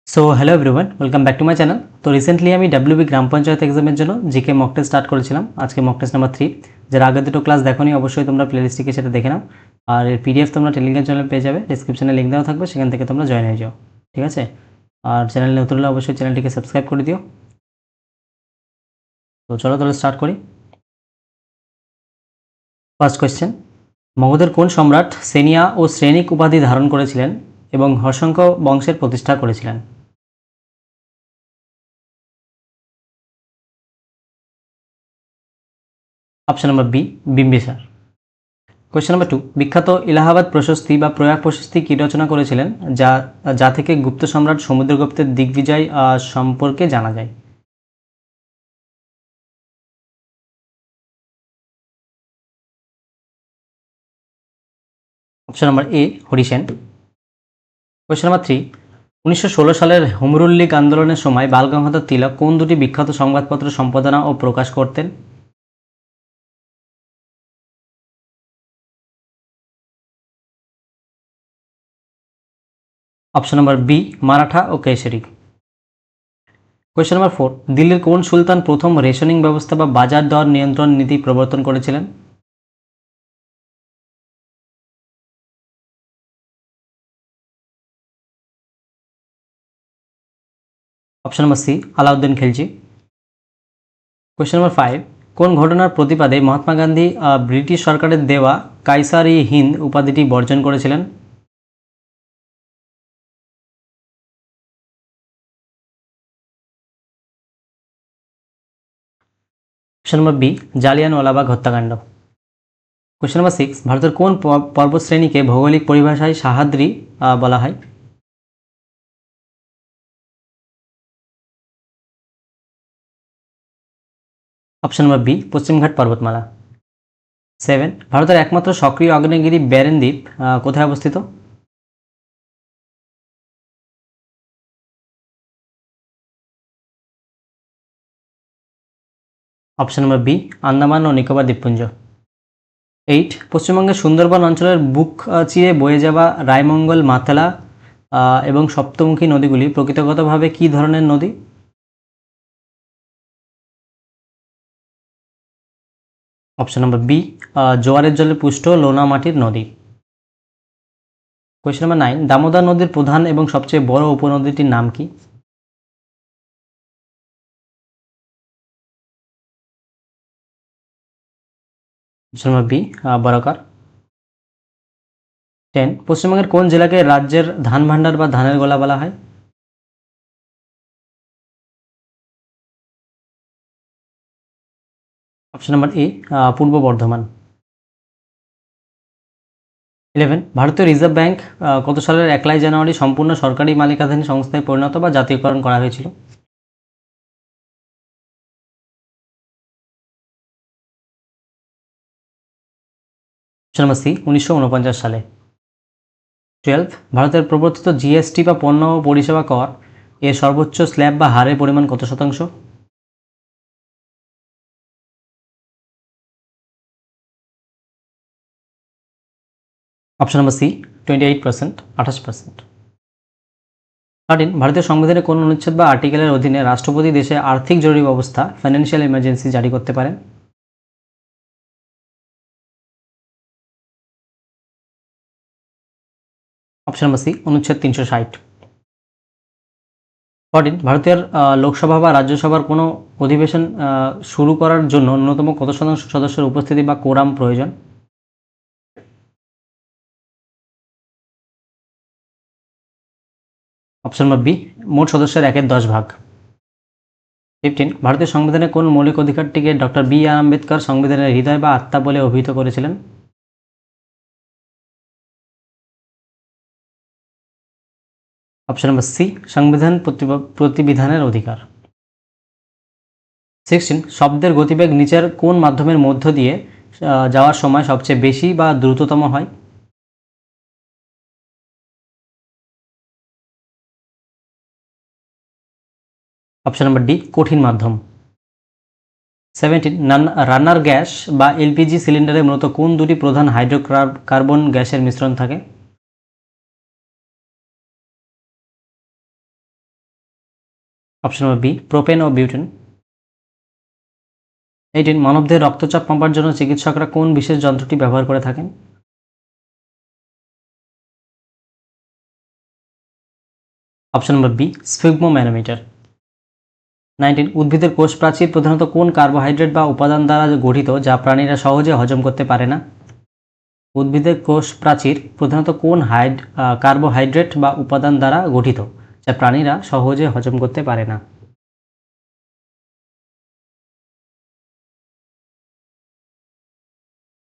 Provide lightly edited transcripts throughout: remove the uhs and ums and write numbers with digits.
So hello everyone, welcome back to my channel. তো recently আমি WB গ্রাম পঞ্চায়েত এক্সামের জন্য জিকে মক টেস্ট স্টার্ট করেছিলাম। আজকে মক টেস্ট নাম্বার 3। যারা আগে দুটো ক্লাস দেখোনি অবশ্যই তোমরা প্লেলিস্ট থেকে সেটা দেখে নাও। আর এর পিডিএফ তোমরা টেলিগ্রাম চ্যানেলে পেয়ে যাবে, ডিসক্রিপশনে লিঙ্ক দেওয়া থাকবে, সেখান থেকে তোমরা জয়েন হয়ে যাও। ঠিক আছে? আর চ্যানেলে নতুন হলে অবশ্যই চ্যানেলটিকে সাবস্ক্রাইব করে দিও। তো চলো তাহলে স্টার্ট করি। ফার্স্ট কোয়েশ্চেন, মগধের কোন সম্রাট সেনিয়া ও শ্রেণিক উপাধি ধারণ করেছিলেন এবং হর্ষঙ্ক বংশের প্রতিষ্ঠা করেছিলেন? Option number B, Bimbisara. Question number 2, বিখ্যাত এলাহাবাদ প্রশস্তি বা প্রয়াগ প্রশস্তি কি রচনা করেছিলেন, যা যা থেকে গুপ্ত সম্রাট সমুদ্রগুপ্তের দিগ্বিজয় সম্পর্কে জানা যায়? Option number A, Harisena. Question number 3, 1916 সালের হুমরুল লীগ আন্দোলনের সময় বাল গঙ্গাধর তিলক কোন দুটি বিখ্যাত সংবাদপত্র সম্পাদনা ও প্রকাশ করতেন? অপশন নাম্বার বি, মারাঠা ও কেশরী। কোয়েশ্চেন নাম্বার 4, দিল্লির কোন সুলতান প্রথম রেশনিং ব্যবস্থা বা বাজার দর নিয়ন্ত্রণ নীতি প্রবর্তন করেছিলেন? Option number C, Alauddin Khilji. Question number 5, কোন ঘটনার প্রতিবাদে মহাত্মা গান্ধী ব্রিটিশ সরকারের দেওয়া কাইসার-ই-হিন্দ উপাধিটি বর্জন করেছিলেন? অপশন নাম্বার বি, জালিয়ানওয়ালাবাগ হত্যাকাণ্ড। কোয়েশ্চেন নাম্বার 6, ভারতের কোন পর্বতশ্রেণীকে ভৌগোলিক পরিভাষায় সাহাদ্রি বলা হয়? অপশন নাম্বার বি, পশ্চিমঘাট পর্বতমালা। 7, ভারতের একমাত্র সক্রিয় আগ্নেয়গিরি ব্যারেন দ্বীপ কোথায় অবস্থিত? অপশন নাম্বার বি, আন্দামান ও নিকোবর দ্বীপপুঞ্জ। 8, পশ্চিমবঙ্গের সুন্দরবন অঞ্চলের বুক চিরে বয়ে যাওয়া রায়মঙ্গল, মাতলা এবং সপ্তমুখী নদীগুলি প্রকৃতিগতভাবে কী ধরনের নদী? অপশন নাম্বার বি, জোয়ারের জলে পুষ্ট লোনা মাটির নদী। কোয়েশ্চেন নাম্বার 9, দামোদর নদীর প্রধান এবং সবচেয়ে বড় উপনদীটির নাম কি? Option number B, Barakar. 10, পশ্চিমবঙ্গের কোন জেলাকে রাজ্যের ধান ভাণ্ডার বা ধানের গোলা বলা হয়? অপশন নাম্বার এ, পূর্ব বর্ধমান। 11, ভারতীয় রিজার্ভ ব্যাংক কত সালের 1 জানুয়ারি সম্পূর্ণ সরকারি মালিকানাধীন সংস্থায় পরিণত বা জাতীয়করণ করা হয়েছিল? অপশন নাম্বার সি, 1949 সালে। 12, ভারতের প্রবর্তিত জিএসটি বা পণ্য ও পরিষেবা কর এর সর্বোচ্চ স্ল্যাব বা হারের পরিমাণ কত শতাংশ? Option number C, 28%, 28%। 13, ভারতীয় সংবিধানের কোন অনুচ্ছেদ বা আর্টিকেলের অধীনে রাষ্ট্রপতি দেশে আর্থিক জরুরি অবস্থা ফাইন্যান্সিয়াল ইমার্জেন্সি জারি করতে পারেন? অপশন নাম্বার সি, অনুচ্ছেদ 360। 14, ভারতের লোকসভা বা রাজ্যসভার কোনো অধিবেশন শুরু করার জন্য ন্যূনতম কত শতাংশ সদস্যের উপস্থিতি বা কোরাম প্রয়োজন? অপশন নাম্বার বি, মোট সদস্যের 1/10 ভাগ। 15, ভারতীয় সংবিধানের কোন মৌলিক অধিকারটিকে ডক্টর বি আর আম্বেদকর সংবিধানের হৃদয় বা আত্মা বলে অভিহিত করেছিলেন? অপশন নাম্বার সি, সংবিধান প্রতিবিধানের অধিকার। 16, শব্দের গতিবেগ নিচের কোন মাধ্যমের মধ্য দিয়ে যাওয়ার সময় সবচেয়ে বেশি বা দ্রুততম হয়? অপশন নাম্বার ডি, কঠিন মাধ্যম। 17, রান্নার গ্যাস বা এলপিজি সিলিন্ডারে মূলত কোন দুটি প্রধান হাইড্রোকার্বন গ্যাসের মিশ্রণ থাকে? অপশন নম্বর বি প্রোপেন ও বিউটেন। 18 মানবদেহের রক্তচাপ মাপার জন্য চিকিৎসকরা কোন বিশেষ যন্ত্রটি ব্যবহার করে থাকেন? Option number B sphygmomanometer. 19 উদ্ভিদের কোষ প্রাচীর প্রধানত কোন কার্বোহাইড্রেট বা উপাদান দ্বারা গঠিত যা প্রাণীরা সহজে হজম করতে পারে না? উদ্ভিদের কোষ প্রাচীর প্রধানত কোন কার্বোহাইড্রেট বা উপাদান দ্বারা গঠিত যা প্রাণীরা সহজে হজম করতে পারে না?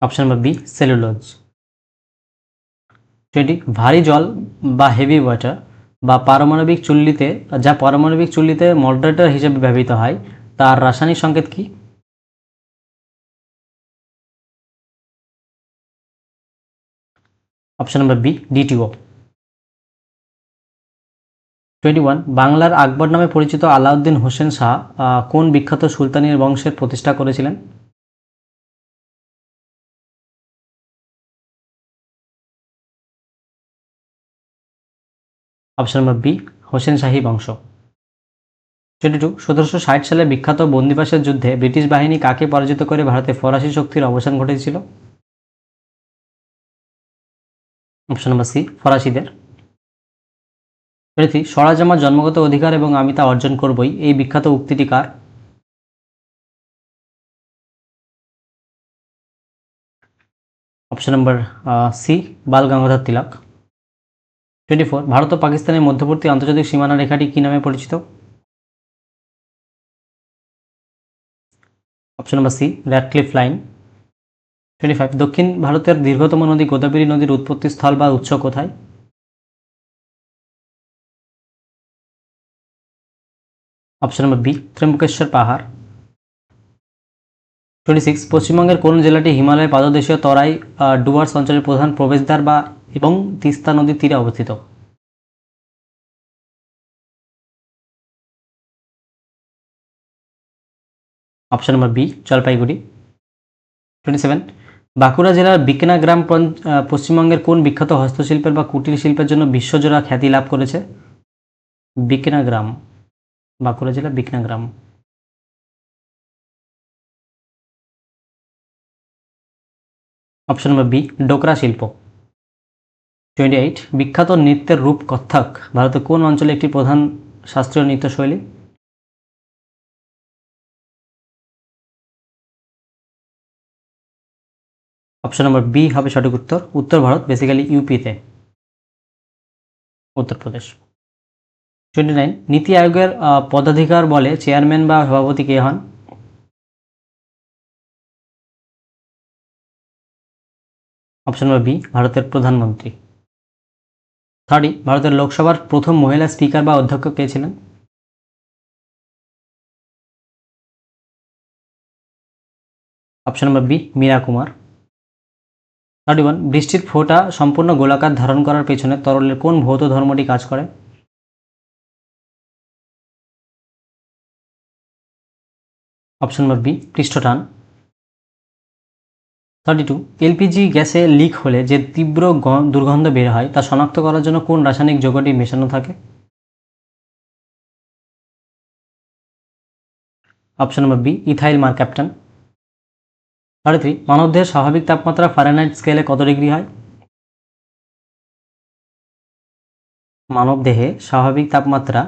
Option number B cellulose. 20 ভারী জল বা হেভি ওয়াটার বা পারমাণবিক চুল্লিতে মডারেটর হিসেবে ব্যবহৃত হয় তার রাসায়নিক সংকেত কি? Option number B ডিটিও। 21 বাংলার আকবর নামে পরিচিত আলাউদ্দিন হোসেন শাহ কোন বিখ্যাত সুলতানি বংশের প্রতিষ্ঠা করেছিলেন? অপশন নম্বর বি হোসেন শাহী বংশ। 22 1760 সালে বিখ্যাত বন্দিবাসের যুদ্ধে ব্রিটিশ বাহিনী কাকে পরাজিত করে ভারতে ফরাসি শক্তির অবসান ঘটেছিল? Option number C ফরাসিদের। 23 স্বরাজ আমার জন্মগত অধিকার এবং আমি তা অর্জন করবই এই বিখ্যাত উক্তিটি কার? Option number C Bal Gangadhar Tilak. 24 Bharat ও পাকিস্তানের মধ্যবর্তী আন্তর্জাতিক সীমানা রেখাটি কী নামে পরিচিত? Option number C Radcliffe line. 25 দক্ষিণ ভারতের দীর্ঘতম নদী গোদাবরী নদীর উৎপত্তি স্থল বা উৎস কোথায়? অপশন নম্বর বি ত্র্যম্বকেশ্বর পাহাড়। 26 পশ্চিমবঙ্গের কোন জেলাটি হিমালয়ের পাদদেশীয় তরাই ডুয়ার্স অঞ্চলের প্রধান প্রবেশদ্বার এবং তিস্তা নদীর তীরে অবস্থিত? Option number B Jalpaiguri. 27 Bankura জেলার বিকনা গ্রাম পশ্চিমবঙ্গের কোন বিখ্যাত হস্তশিল্পের বা কুটির শিল্পের জন্য বিশ্বজোড়া খ্যাতি লাভ করেছে? বিকনা গ্রাম, বাঁকুড়া জেলা বিকনা গ্রাম। অপশন নম্বর বি ডোকরা শিল্প। 28 বিখ্যাত নৃত্যের রূপ কত্থক ভারতের কোন অঞ্চলে একটি প্রধান শাস্ত্রীয় নৃত্যশৈলী? অপশন নম্বর বি হবে সঠিক উত্তর। উত্তর ভারত, বেসিক্যালি ইউপিতে, উত্তরপ্রদেশ। 29 নীতি আয়োগের পদাধিকার বলে চেয়ারম্যান বা সভাপতি কে হন? অপশন নম্বর বি ভারতের প্রধানমন্ত্রী। 30 ভারতের লোকসভার প্রথম মহিলা স্পিকার বা অধ্যক্ষ কে ছিলেন? Option number B Meira Kumar. 31 বৃষ্টির ফোঁটা সম্পূর্ণ গোলাকার ধারণ করার পেছনে তরলের কোন ভৌত ধর্মটি কাজ করে? অপশন নম্বর বি পৃষ্ঠটান। 32 এলপিজি গ্যাসে লিক হলে যে তীব্র দুর্গন্ধ বের হয় তা শনাক্ত করার জন্য কোন রাসায়নিক যৌগটি মেশানো থাকে? Option number B ethyl mercaptan. 33 মানবদেহের স্বাভাবিক তাপমাত্রা ফারেনহাইট স্কেলে কত ডিগ্রি হয়? মানবদেহে স্বাভাবিক তাপমাত্রা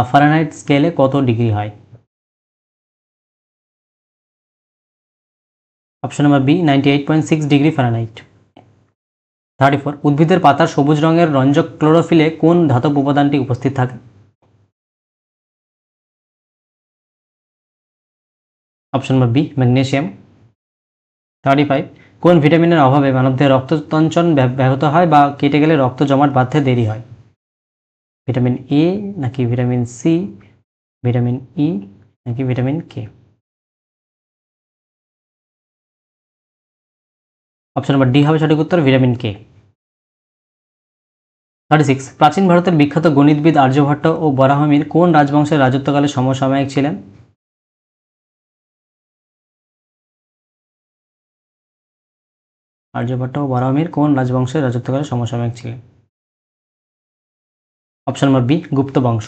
ফারেনহাইট স্কেলে কত ডিগ্রি হয়? Option number B 98.6 degree Fahrenheit. 34 উদ্ভিদের পাতার সবুজ রঙের রঞ্জক ক্লোরোফিলে কোন ধাতব উপাদানটি উপস্থিত থাকে? Option number B magnesium. 35 কোন ভিটামিনের অভাবে মানবদেহে রক্ততঞ্চন ব্যাহত হয় বা কেটে গেলে রক্ত জমাট বাঁধতে দেরি হয়? ভিটামিন এ নাকি ভিটামিন সি, ভিটামিন ই নাকি vitamin K? Option number D হবে সঠিক উত্তর, ভিটামিন কে। 36 প্রাচীন ভারতের বিখ্যাত গণিতবিদ আর্যভট্ট ও বরাহমির কোন রাজবংশের রাজত্বকালে সমসাময়িক ছিলেন? আর্যভট্ট ও বরাহমির কোন রাজবংশের রাজত্বকালে সমসাময়িক ছিলেন? অপশন নম্বর বি গুপ্ত বংশ।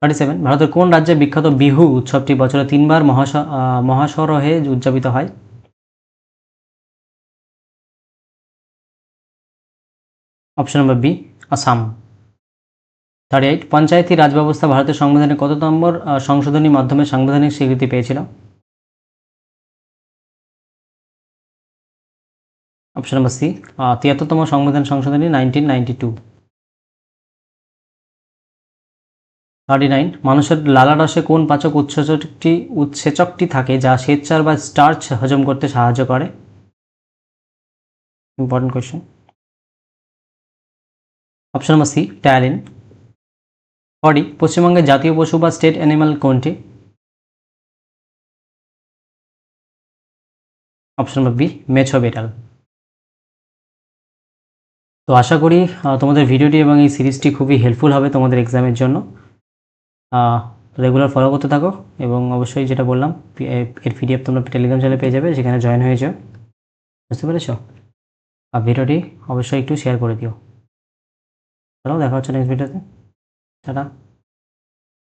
37, ভারতের কোন রাজ্যে বিখ্যাত বিহু উৎসবটি বছরে 3বার মহাসড়হে উদযাপিত হয়? Option number B, Assam. 38, panchayati raj ব্যবস্থা ভারতের সংবিধানের কত নম্বর সংশোধনীর মাধ্যমে সাংবিধানিক স্বীকৃতি পেয়েছিল? অপশন নম্বর সি, 73তম সংবিধান সংশোধনী 1992। 39, মানুষের লালারসে কোন পাচক উৎসেচকটি থাকে যা শ্বেতসার বা স্টার্চ হজম করতে সাহায্য করে? Important question. Option number C, ptyalin. 40, পশ্চিমবঙ্গের জাতীয় পশু বা স্টেট অ্যানিমাল কোনটি? অপশন নম্বর বি, মেছো বেটাল। তো আশা করি তোমাদের ভিডিওটি এবং এই সিরিজটি খুবই হেল্পফুল হবে তোমাদের এক্সামের জন্য। রেগুলার ফলো করতে থাকো এবং অবশ্যই যেটা বললাম এর পিডিএফ তোমরা টেলিগ্রাম চ্যানেলে পেয়ে যাবে, সেখানে জয়েন হয়ে যাও। বুঝতে পেরেছো? আর ভিডিওটি অবশ্যই একটু শেয়ার করে দিও। চলো দেখা হচ্ছে নেক্সট ভিডিওতে। টাটা।